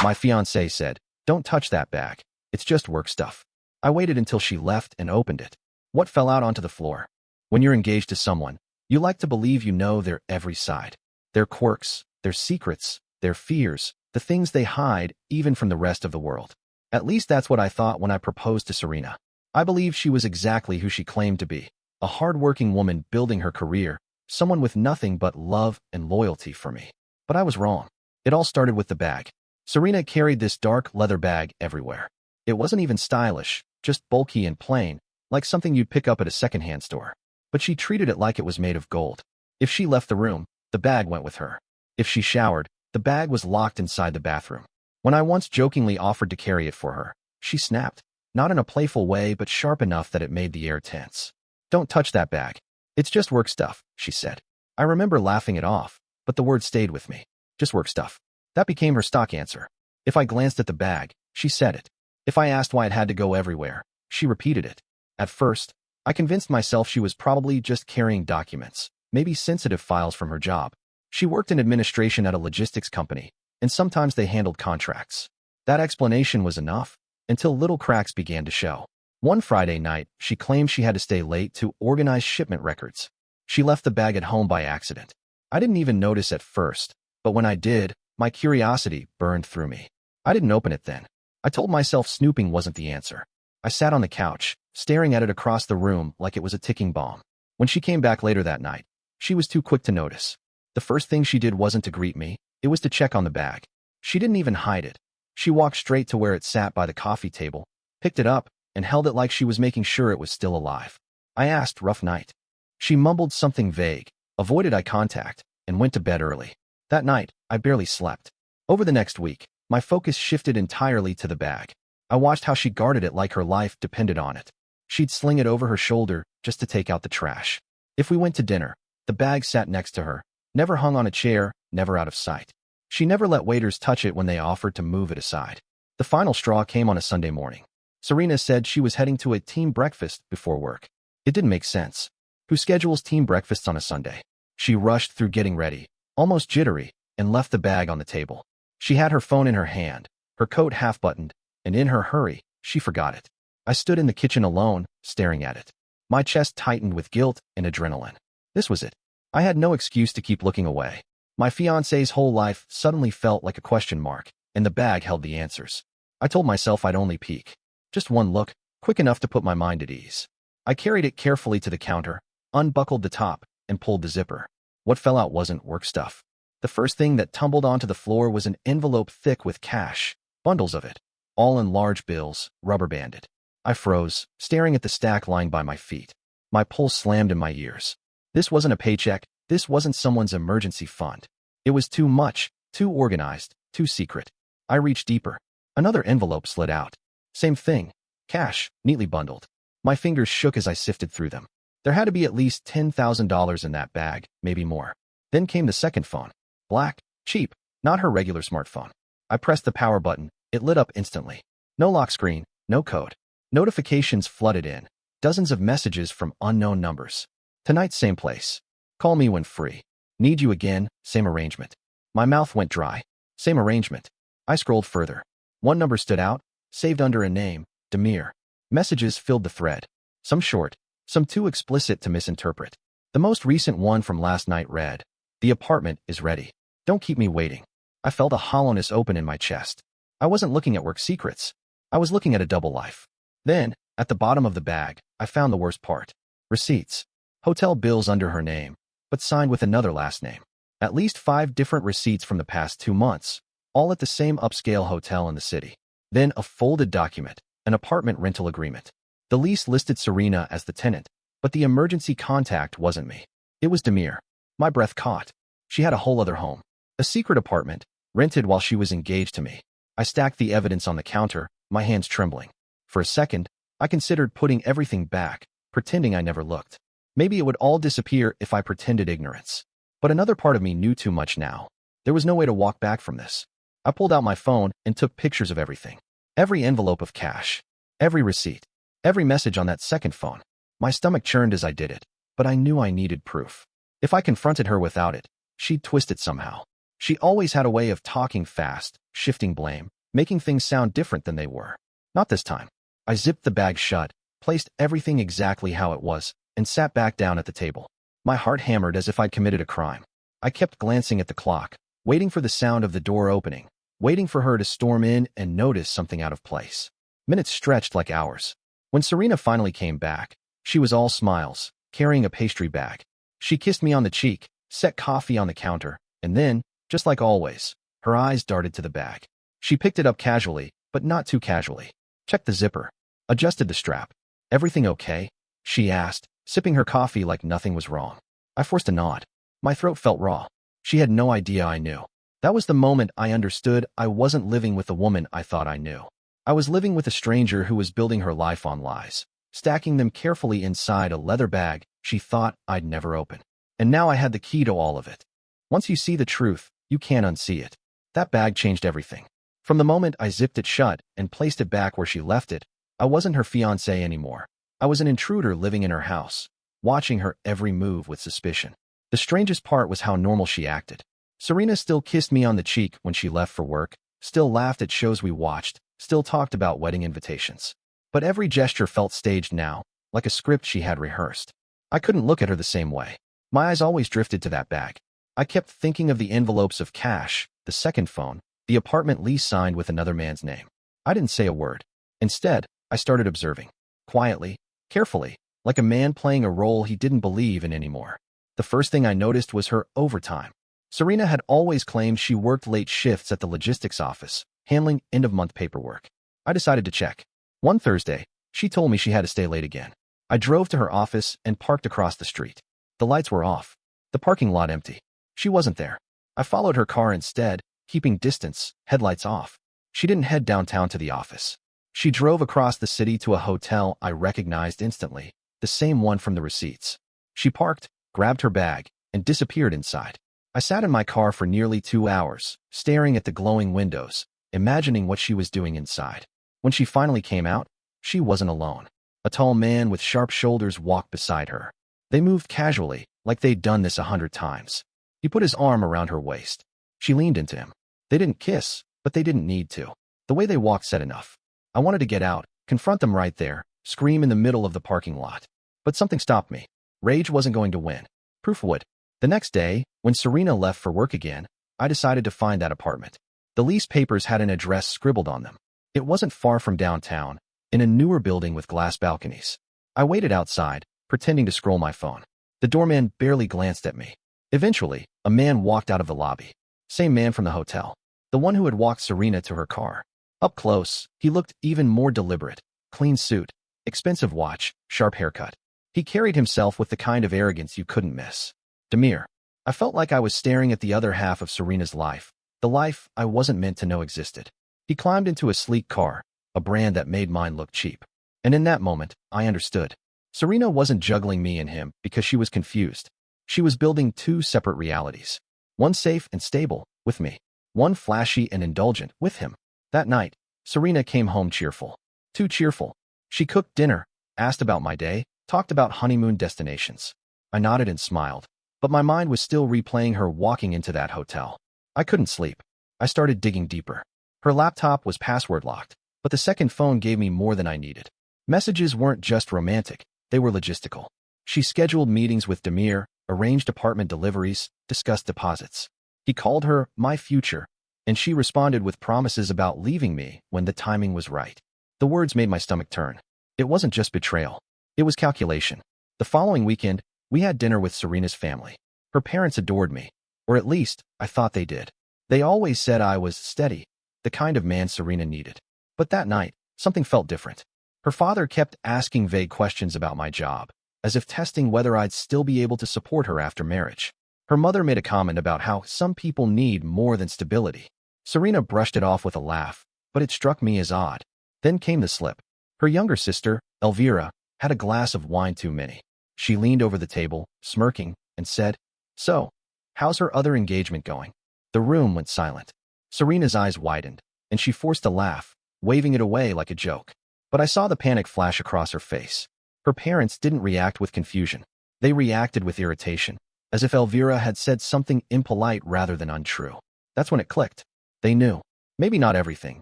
My fiancée said, "Don't touch that bag. It's just work stuff." I waited until she left and opened it. What fell out onto the floor? When you're engaged to someone, you like to believe you know their every side. Their quirks, their secrets, their fears, the things they hide even from the rest of the world. At least that's what I thought when I proposed to Serena. I believed she was exactly who she claimed to be, a hard-working woman building her career, someone with nothing but love and loyalty for me. But I was wrong. It all started with the bag. Serena carried this dark leather bag everywhere. It wasn't even stylish, just bulky and plain, like something you'd pick up at a secondhand store. But she treated it like it was made of gold. If she left the room, the bag went with her. If she showered, the bag was locked inside the bathroom. When I once jokingly offered to carry it for her, she snapped, not in a playful way but sharp enough that it made the air tense. "Don't touch that bag. It's just work stuff," she said. I remember laughing it off, but the word stayed with me. Just work stuff. That became her stock answer. If I glanced at the bag, she said it. If I asked why it had to go everywhere, she repeated it. At first, I convinced myself she was probably just carrying documents, maybe sensitive files from her job. She worked in administration at a logistics company, and sometimes they handled contracts. That explanation was enough, until little cracks began to show. One Friday night, she claimed she had to stay late to organize shipment records. She left the bag at home by accident. I didn't even notice at first, but when I did, my curiosity burned through me. I didn't open it then. I told myself snooping wasn't the answer. I sat on the couch, staring at it across the room like it was a ticking bomb. When she came back later that night, she was too quick to notice. The first thing she did wasn't to greet me, it was to check on the bag. She didn't even hide it. She walked straight to where it sat by the coffee table, picked it up, and held it like she was making sure it was still alive. I asked, "Rough night?" She mumbled something vague, avoided eye contact, and went to bed early. That night, I barely slept. Over the next week, my focus shifted entirely to the bag. I watched how she guarded it like her life depended on it. She'd sling it over her shoulder just to take out the trash. If we went to dinner, the bag sat next to her, never hung on a chair, never out of sight. She never let waiters touch it when they offered to move it aside. The final straw came on a Sunday morning. Serena said she was heading to a team breakfast before work. It didn't make sense. Who schedules team breakfasts on a Sunday? She rushed through getting ready, almost jittery, and left the bag on the table. She had her phone in her hand, her coat half-buttoned, and in her hurry, she forgot it. I stood in the kitchen alone, staring at it. My chest tightened with guilt and adrenaline. This was it. I had no excuse to keep looking away. My fiancé's whole life suddenly felt like a question mark, and the bag held the answers. I told myself I'd only peek. Just one look, quick enough to put my mind at ease. I carried it carefully to the counter, unbuckled the top, and pulled the zipper. What fell out wasn't work stuff. The first thing that tumbled onto the floor was an envelope thick with cash, bundles of it, all in large bills, rubber-banded. I froze, staring at the stack lying by my feet. My pulse slammed in my ears. This wasn't a paycheck, this wasn't someone's emergency fund. It was too much, too organized, too secret. I reached deeper. Another envelope slid out. Same thing. Cash, neatly bundled. My fingers shook as I sifted through them. There had to be at least $10,000 in that bag, maybe more. Then came the second phone. Black, cheap, not her regular smartphone. I pressed the power button. It lit up instantly. No lock screen, no code. Notifications flooded in. Dozens of messages from unknown numbers. Tonight, same place. Call me when free. Need you again, same arrangement. My mouth went dry. Same arrangement. I scrolled further. One number stood out, saved under a name, Demir. Messages filled the thread. Some short, some too explicit to misinterpret. The most recent one from last night read, "The apartment is ready. Don't keep me waiting." I felt a hollowness open in my chest. I wasn't looking at work secrets. I was looking at a double life. Then, at the bottom of the bag, I found the worst part. Receipts. Hotel bills under her name, but signed with another last name. At least 5 different receipts from the past 2 months, all at the same upscale hotel in the city. Then a folded document, an apartment rental agreement. The lease listed Serena as the tenant, but the emergency contact wasn't me. It was Demir. My breath caught. She had a whole other home. A secret apartment, rented while she was engaged to me. I stacked the evidence on the counter, my hands trembling. For a second, I considered putting everything back, pretending I never looked. Maybe it would all disappear if I pretended ignorance. But another part of me knew too much now. There was no way to walk back from this. I pulled out my phone and took pictures of everything. Every envelope of cash. Every receipt. Every message on that second phone. My stomach churned as I did it, but I knew I needed proof. If I confronted her without it, she'd twist it somehow. She always had a way of talking fast, shifting blame, making things sound different than they were. Not this time. I zipped the bag shut, placed everything exactly how it was, and sat back down at the table. My heart hammered as if I'd committed a crime. I kept glancing at the clock, waiting for the sound of the door opening, waiting for her to storm in and notice something out of place. Minutes stretched like hours. When Serena finally came back, she was all smiles, carrying a pastry bag. She kissed me on the cheek, set coffee on the counter, and then, just like always, her eyes darted to the bag. She picked it up casually, but not too casually. Checked the zipper. Adjusted the strap. "Everything okay?" she asked, sipping her coffee like nothing was wrong. I forced a nod. My throat felt raw. She had no idea I knew. That was the moment I understood I wasn't living with the woman I thought I knew. I was living with a stranger who was building her life on lies, stacking them carefully inside a leather bag she thought I'd never open. And now I had the key to all of it. Once you see the truth, you can't unsee it. That bag changed everything. From the moment I zipped it shut and placed it back where she left it, I wasn't her fiancé anymore. I was an intruder living in her house, watching her every move with suspicion. The strangest part was how normal she acted. Serena still kissed me on the cheek when she left for work, still laughed at shows we watched, still talked about wedding invitations. But every gesture felt staged now, like a script she had rehearsed. I couldn't look at her the same way. My eyes always drifted to that bag. I kept thinking of the envelopes of cash, the second phone, the apartment lease signed with another man's name. I didn't say a word. Instead, I started observing. Quietly, carefully, like a man playing a role he didn't believe in anymore. The first thing I noticed was her overtime. Serena had always claimed she worked late shifts at the logistics office, handling end-of-month paperwork. I decided to check. One Thursday, she told me she had to stay late again. I drove to her office and parked across the street. The lights were off. The parking lot empty. She wasn't there. I followed her car instead, keeping distance, headlights off. She didn't head downtown to the office. She drove across the city to a hotel I recognized instantly, the same one from the receipts. She parked, grabbed her bag, and disappeared inside. I sat in my car for nearly 2 hours, staring at the glowing windows, imagining what she was doing inside. When she finally came out, she wasn't alone. A tall man with sharp shoulders walked beside her. They moved casually, like they'd done this 100 times. He put his arm around her waist. She leaned into him. They didn't kiss, but they didn't need to. The way they walked said enough. I wanted to get out, confront them right there, scream in the middle of the parking lot. But something stopped me. Rage wasn't going to win. Proof would. The next day, when Serena left for work again, I decided to find that apartment. The lease papers had an address scribbled on them. It wasn't far from downtown, in a newer building with glass balconies. I waited outside, pretending to scroll my phone. The doorman barely glanced at me. Eventually, a man walked out of the lobby. Same man from the hotel. The one who had walked Serena to her car. Up close, he looked even more deliberate. Clean suit, expensive watch, sharp haircut. He carried himself with the kind of arrogance you couldn't miss. Demure. I felt like I was staring at the other half of Serena's life, the life I wasn't meant to know existed. He climbed into a sleek car, a brand that made mine look cheap. And in that moment, I understood. Serena wasn't juggling me and him because she was confused. She was building two separate realities. One safe and stable, with me. One flashy and indulgent, with him. That night, Serena came home cheerful. Too cheerful. She cooked dinner, asked about my day, talked about honeymoon destinations. I nodded and smiled, but my mind was still replaying her walking into that hotel. I couldn't sleep. I started digging deeper. Her laptop was password locked, but the second phone gave me more than I needed. Messages weren't just romantic, they were logistical. She scheduled meetings with Demir, arranged apartment deliveries, discussed deposits. He called her my future, and she responded with promises about leaving me when the timing was right. The words made my stomach turn. It wasn't just betrayal. It was calculation. The following weekend, we had dinner with Serena's family. Her parents adored me, or at least, I thought they did. They always said I was steady, the kind of man Serena needed. But that night, something felt different. Her father kept asking vague questions about my job, as if testing whether I'd still be able to support her after marriage. Her mother made a comment about how some people need more than stability. Serena brushed it off with a laugh, but it struck me as odd. Then came the slip. Her younger sister, Elvira, had a glass of wine too many. She leaned over the table, smirking, and said, "So, how's her other engagement going?" The room went silent. Serena's eyes widened, and she forced a laugh, waving it away like a joke. But I saw the panic flash across her face. Her parents didn't react with confusion. They reacted with irritation, as if Elvira had said something impolite rather than untrue. That's when it clicked. They knew. Maybe not everything,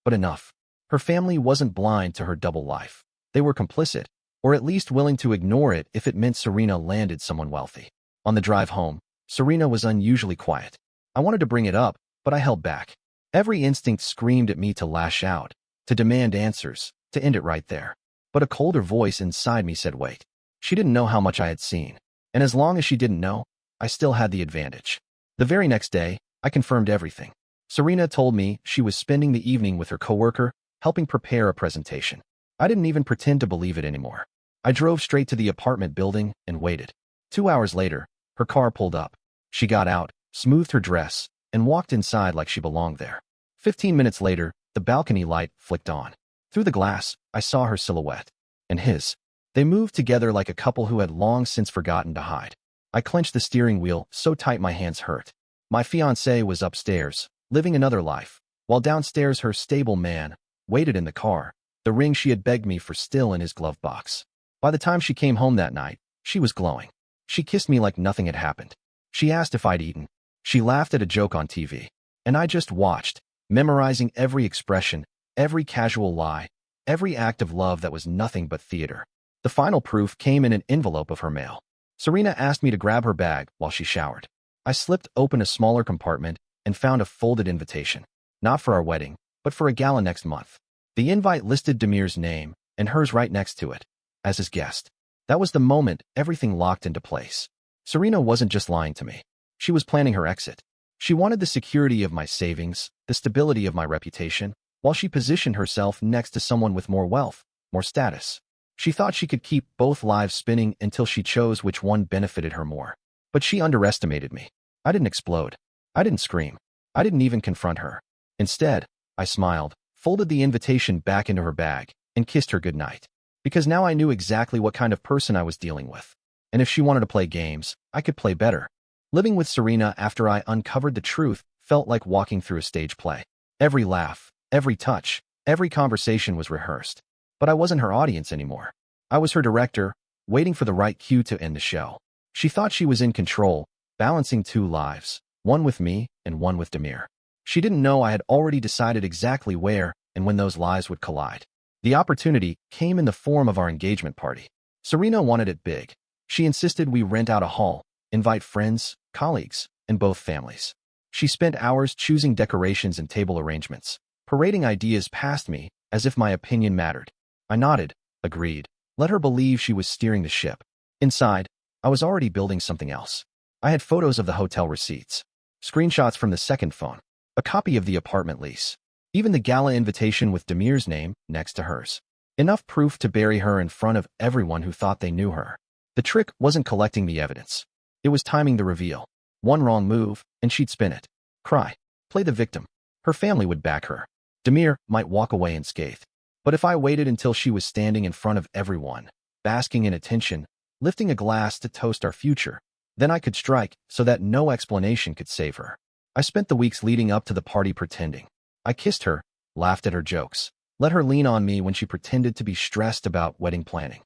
but enough. Her family wasn't blind to her double life. They were complicit, or at least willing to ignore it if it meant Serena landed someone wealthy. On the drive home, Serena was unusually quiet. I wanted to bring it up, but I held back. Every instinct screamed at me to lash out, to demand answers, to end it right there. But a colder voice inside me said wait. She didn't know how much I had seen. And as long as she didn't know, I still had the advantage. The very next day, I confirmed everything. Serena told me she was spending the evening with her coworker, helping prepare a presentation. I didn't even pretend to believe it anymore. I drove straight to the apartment building and waited. 2 hours later, her car pulled up. She got out, smoothed her dress, and walked inside like she belonged there. 15 minutes later, the balcony light flicked on. Through the glass, I saw her silhouette. And his. They moved together like a couple who had long since forgotten to hide. I clenched the steering wheel so tight my hands hurt. My fiancée was upstairs, living another life, while downstairs her stable man waited in the car, the ring she had begged me for still in his glove box. By the time she came home that night, she was glowing. She kissed me like nothing had happened. She asked if I'd eaten. She laughed at a joke on TV. And I just watched, memorizing every expression, every casual lie, every act of love that was nothing but theater. The final proof came in an envelope of her mail. Serena asked me to grab her bag while she showered. I slipped open a smaller compartment and found a folded invitation. Not for our wedding, but for a gala next month. The invite listed Demir's name and hers right next to it, as his guest. That was the moment everything locked into place. Serena wasn't just lying to me. She was planning her exit. She wanted the security of my savings, the stability of my reputation, while she positioned herself next to someone with more wealth, more status. She thought she could keep both lives spinning until she chose which one benefited her more. But she underestimated me. I didn't explode. I didn't scream. I didn't even confront her. Instead, I smiled, folded the invitation back into her bag, and kissed her goodnight. Because now I knew exactly what kind of person I was dealing with. And if she wanted to play games, I could play better. Living with Serena after I uncovered the truth felt like walking through a stage play. Every laugh, every touch, every conversation was rehearsed. But I wasn't her audience anymore. I was her director, waiting for the right cue to end the show. She thought she was in control, balancing two lives, one with me and one with Demir. She didn't know I had already decided exactly where and when those lives would collide. The opportunity came in the form of our engagement party. Serena wanted it big. She insisted we rent out a hall, invite friends, colleagues, and both families. She spent hours choosing decorations and table arrangements, parading ideas past me as if my opinion mattered. I nodded, agreed, let her believe she was steering the ship. Inside, I was already building something else. I had photos of the hotel receipts, screenshots from the second phone, a copy of the apartment lease, even the gala invitation with Demir's name next to hers. Enough proof to bury her in front of everyone who thought they knew her. The trick wasn't collecting the evidence. It was timing the reveal. One wrong move, and she'd spin it. Cry. Play the victim. Her family would back her. Demir might walk away unscathed. But if I waited until she was standing in front of everyone, basking in attention, lifting a glass to toast our future, then I could strike so that no explanation could save her. I spent the weeks leading up to the party pretending. I kissed her, laughed at her jokes, let her lean on me when she pretended to be stressed about wedding planning.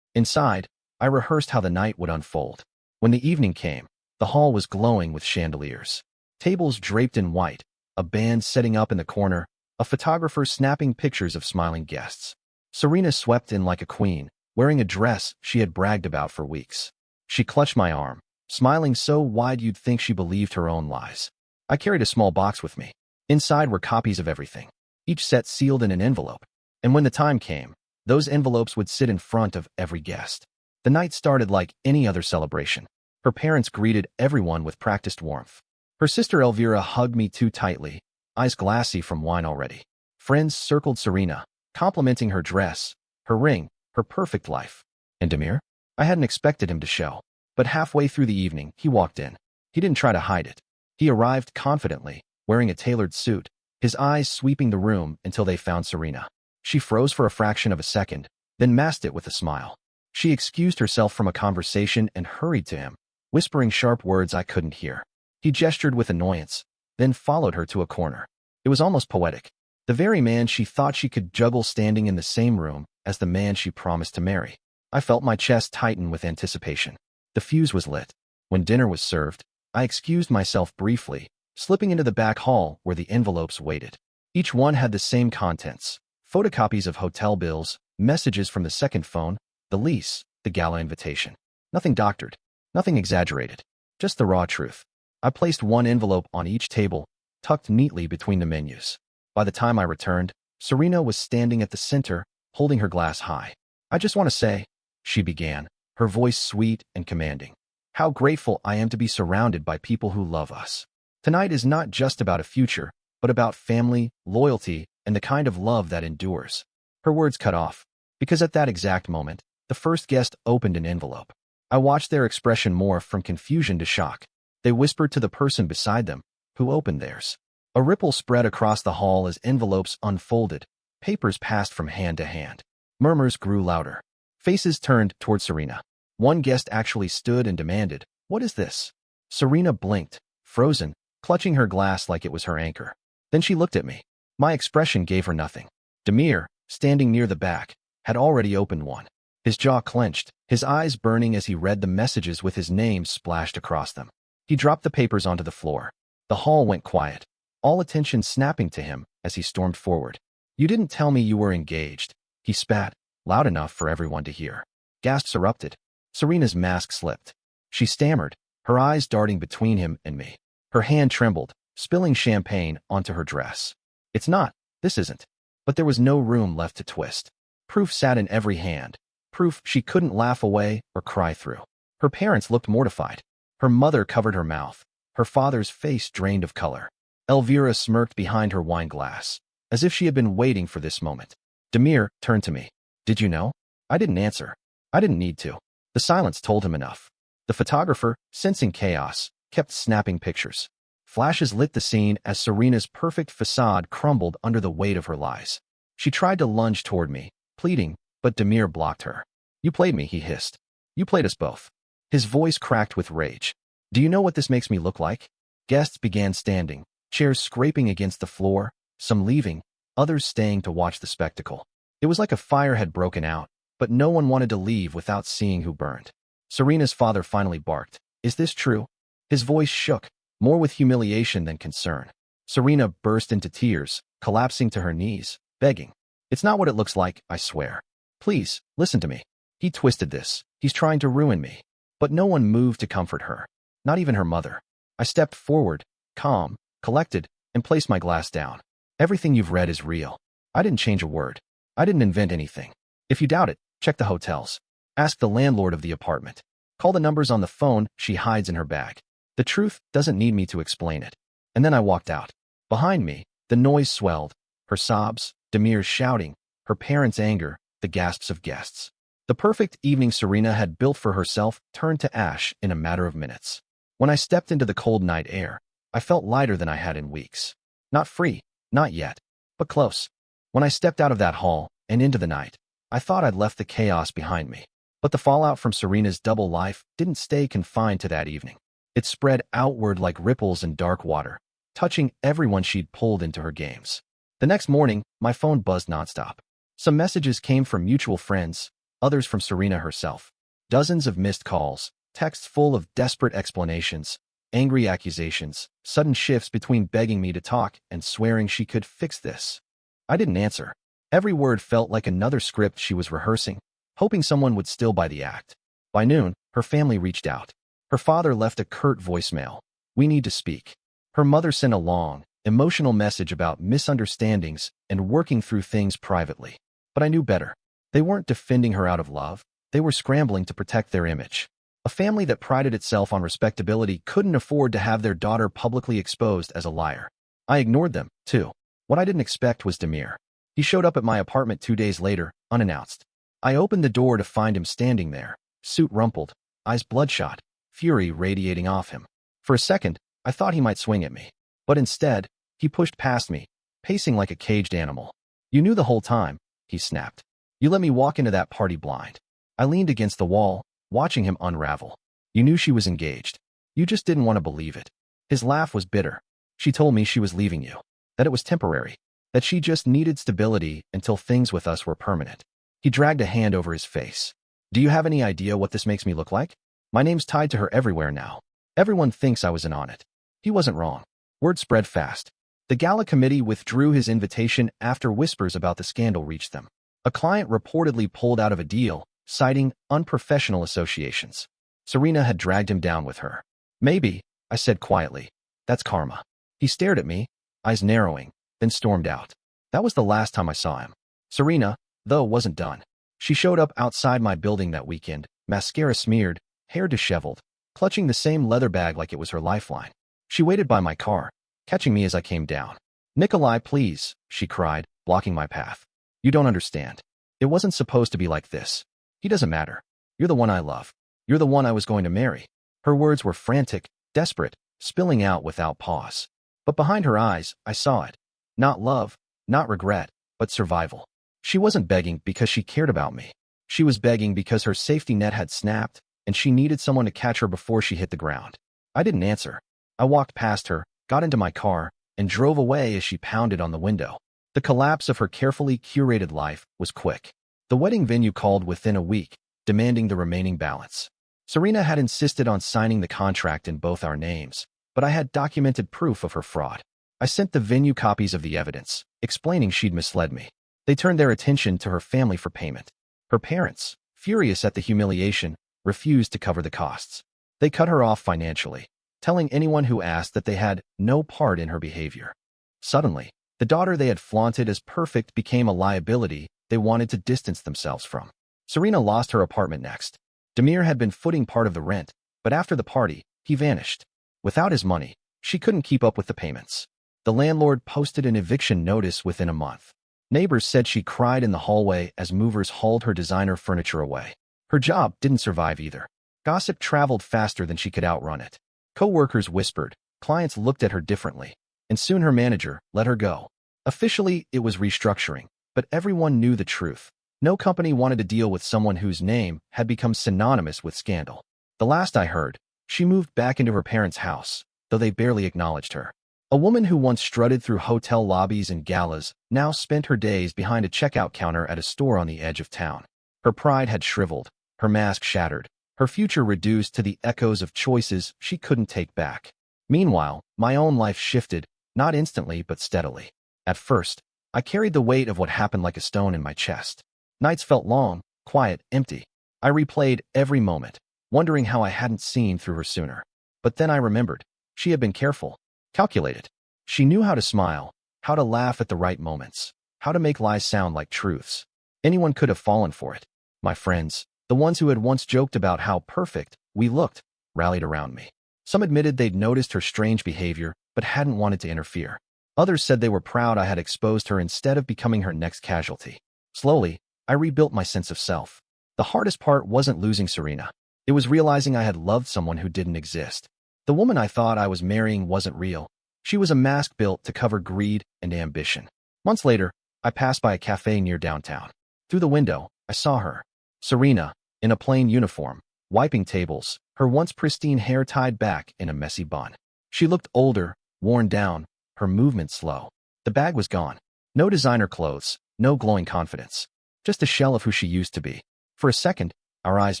Inside, I rehearsed how the night would unfold. When the evening came, the hall was glowing with chandeliers, tables draped in white, a band setting up in the corner, a photographer snapping pictures of smiling guests. Serena swept in like a queen, wearing a dress she had bragged about for weeks. She clutched my arm, smiling so wide you'd think she believed her own lies. I carried a small box with me. Inside were copies of everything, each set sealed in an envelope. And when the time came, those envelopes would sit in front of every guest. The night started like any other celebration. Her parents greeted everyone with practiced warmth. Her sister Elvira hugged me too tightly, eyes glassy from wine already. Friends circled Serena, complimenting her dress, her ring, her perfect life. And Demir? I hadn't expected him to show. But halfway through the evening, he walked in. He didn't try to hide it. He arrived confidently, wearing a tailored suit, his eyes sweeping the room until they found Serena. She froze for a fraction of a second, then masked it with a smile. She excused herself from a conversation and hurried to him, whispering sharp words I couldn't hear. He gestured with annoyance, then followed her to a corner. It was almost poetic. The very man she thought she could juggle standing in the same room as the man she promised to marry. I felt my chest tighten with anticipation. The fuse was lit. When dinner was served, I excused myself briefly, slipping into the back hall where the envelopes waited. Each one had the same contents: photocopies of hotel bills, messages from the second phone, the lease, the gala invitation. Nothing doctored, nothing exaggerated, just the raw truth. I placed one envelope on each table, tucked neatly between the menus. By the time I returned, Serena was standing at the center, holding her glass high. "I just want to say," she began, her voice sweet and commanding, "how grateful I am to be surrounded by people who love us. Tonight is not just about a future, but about family, loyalty, and the kind of love that endures." Her words cut off, because at that exact moment, the first guest opened an envelope. I watched their expression morph from confusion to shock. They whispered to the person beside them, who opened theirs. A ripple spread across the hall as envelopes unfolded. Papers passed from hand to hand. Murmurs grew louder. Faces turned toward Serena. One guest actually stood and demanded, "What is this?" Serena blinked, frozen, clutching her glass like it was her anchor. Then she looked at me. My expression gave her nothing. Demir, standing near the back, had already opened one. His jaw clenched, his eyes burning as he read the messages with his name splashed across them. He dropped the papers onto the floor. The hall went quiet, all attention snapping to him as he stormed forward. "You didn't tell me you were engaged," he spat, loud enough for everyone to hear. Gasps erupted. Serena's mask slipped. She stammered, her eyes darting between him and me. Her hand trembled, spilling champagne onto her dress. "It's not. This isn't." But there was no room left to twist. Proof sat in every hand. Proof she couldn't laugh away or cry through. Her parents looked mortified. Her mother covered her mouth. Her father's face drained of color. Elvira smirked behind her wine glass, as if she had been waiting for this moment. Demir turned to me. "Did you know?" I didn't answer. I didn't need to. The silence told him enough. The photographer, sensing chaos, kept snapping pictures. Flashes lit the scene as Serena's perfect facade crumbled under the weight of her lies. She tried to lunge toward me, pleading, but Demir blocked her. "You played me," he hissed. "You played us both." His voice cracked with rage. "Do you know what this makes me look like?" Guests began standing, chairs scraping against the floor, some leaving, others staying to watch the spectacle. It was like a fire had broken out, but no one wanted to leave without seeing who burned. Serena's father finally barked. "Is this true?" His voice shook, more with humiliation than concern. Serena burst into tears, collapsing to her knees, begging. "It's not what it looks like, I swear. Please, listen to me. He twisted this. He's trying to ruin me." But no one moved to comfort her, not even her mother. I stepped forward, calm, collected, and placed my glass down. "Everything you've read is real. I didn't change a word. I didn't invent anything. If you doubt it, check the hotels. Ask the landlord of the apartment. Call the numbers on the phone she hides in her bag. The truth doesn't need me to explain it." And then I walked out. Behind me, the noise swelled. Her sobs, Demir's shouting, her parents' anger, the gasps of guests. The perfect evening Serena had built for herself turned to ash in a matter of minutes. When I stepped into the cold night air, I felt lighter than I had in weeks. Not free, not yet, but close. When I stepped out of that hall and into the night, I thought I'd left the chaos behind me. But the fallout from Serena's double life didn't stay confined to that evening. It spread outward like ripples in dark water, touching everyone she'd pulled into her games. The next morning, my phone buzzed nonstop. Some messages came from mutual friends, others from Serena herself. Dozens of missed calls, texts full of desperate explanations, angry accusations, sudden shifts between begging me to talk and swearing she could fix this. I didn't answer. Every word felt like another script she was rehearsing, hoping someone would still buy the act. By noon, her family reached out. Her father left a curt voicemail. "We need to speak." Her mother sent a long, emotional message about misunderstandings and working through things privately. But I knew better. They weren't defending her out of love. They were scrambling to protect their image. A family that prided itself on respectability couldn't afford to have their daughter publicly exposed as a liar. I ignored them, too. What I didn't expect was Demir. He showed up at my apartment 2 days later, unannounced. I opened the door to find him standing there, suit rumpled, eyes bloodshot, fury radiating off him. For a second, I thought he might swing at me. But instead, he pushed past me, pacing like a caged animal. "You knew the whole time," he snapped. "You let me walk into that party blind." I leaned against the wall, watching him unravel. "You knew she was engaged. You just didn't want to believe it." His laugh was bitter. "She told me she was leaving you, that it was temporary, that she just needed stability until things with us were permanent." He dragged a hand over his face. "Do you have any idea what this makes me look like? My name's tied to her everywhere now. Everyone thinks I was in on it." He wasn't wrong. Word spread fast. The gala committee withdrew his invitation after whispers about the scandal reached them. A client reportedly pulled out of a deal, citing unprofessional associations. Serena had dragged him down with her. Maybe, I said quietly. That's karma. He stared at me, eyes narrowing, then stormed out. That was the last time I saw him. Serena, though, wasn't done. She showed up outside my building that weekend, mascara smeared, hair disheveled, clutching the same leather bag like it was her lifeline. She waited by my car, catching me as I came down. "Nikolai, please," she cried, blocking my path. "You don't understand. It wasn't supposed to be like this. He doesn't matter. You're the one I love. You're the one I was going to marry." Her words were frantic, desperate, spilling out without pause. But behind her eyes, I saw it. Not love, not regret, but survival. She wasn't begging because she cared about me. She was begging because her safety net had snapped, and she needed someone to catch her before she hit the ground. I didn't answer. I walked past her, got into my car, and drove away as she pounded on the window. The collapse of her carefully curated life was quick. The wedding venue called within a week, demanding the remaining balance. Serena had insisted on signing the contract in both our names, but I had documented proof of her fraud. I sent the venue copies of the evidence, explaining she'd misled me. They turned their attention to her family for payment. Her parents, furious at the humiliation, refused to cover the costs. They cut her off financially, telling anyone who asked that they had no part in her behavior. Suddenly, the daughter they had flaunted as perfect became a liability they wanted to distance themselves from. Serena lost her apartment next. Demir had been footing part of the rent, but after the party, he vanished. Without his money, she couldn't keep up with the payments. The landlord posted an eviction notice within a month. Neighbors said she cried in the hallway as movers hauled her designer furniture away. Her job didn't survive either. Gossip traveled faster than she could outrun it. Co-workers whispered, clients looked at her differently, and soon her manager let her go. Officially, it was restructuring, but everyone knew the truth. No company wanted to deal with someone whose name had become synonymous with scandal. The last I heard, she moved back into her parents' house, though they barely acknowledged her. A woman who once strutted through hotel lobbies and galas now spent her days behind a checkout counter at a store on the edge of town. Her pride had shriveled, her mask shattered, her future reduced to the echoes of choices she couldn't take back. Meanwhile, my own life shifted, not instantly but steadily. At first, I carried the weight of what happened like a stone in my chest. Nights felt long, quiet, empty. I replayed every moment, wondering how I hadn't seen through her sooner. But then I remembered. She had been careful, calculated. She knew how to smile, how to laugh at the right moments, how to make lies sound like truths. Anyone could have fallen for it. My friends, the ones who had once joked about how perfect we looked, rallied around me. Some admitted they'd noticed her strange behavior, but hadn't wanted to interfere. Others said they were proud I had exposed her instead of becoming her next casualty. Slowly, I rebuilt my sense of self. The hardest part wasn't losing Serena. It was realizing I had loved someone who didn't exist. The woman I thought I was marrying wasn't real. She was a mask built to cover greed and ambition. Months later, I passed by a cafe near downtown. Through the window, I saw her. Serena, in a plain uniform, wiping tables, her once pristine hair tied back in a messy bun. She looked older, worn down, her movement slow. The bag was gone. No designer clothes, no glowing confidence. Just a shell of who she used to be. For a second, our eyes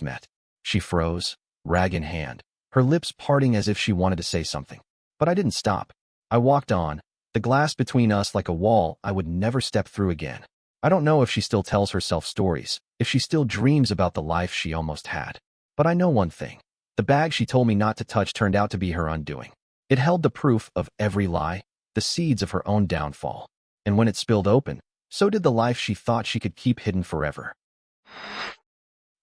met. She froze, rag in hand, her lips parting as if she wanted to say something. But I didn't stop. I walked on, the glass between us like a wall I would never step through again. I don't know if she still tells herself stories, if she still dreams about the life she almost had. But I know one thing. The bag she told me not to touch turned out to be her undoing. It held the proof of every lie, the seeds of her own downfall. And when it spilled open, so did the life she thought she could keep hidden forever.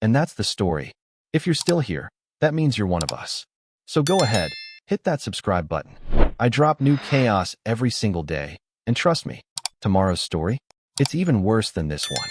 And that's the story. If you're still here, that means you're one of us. So go ahead, hit that subscribe button. I drop new chaos every single day, and trust me, tomorrow's story, it's even worse than this one.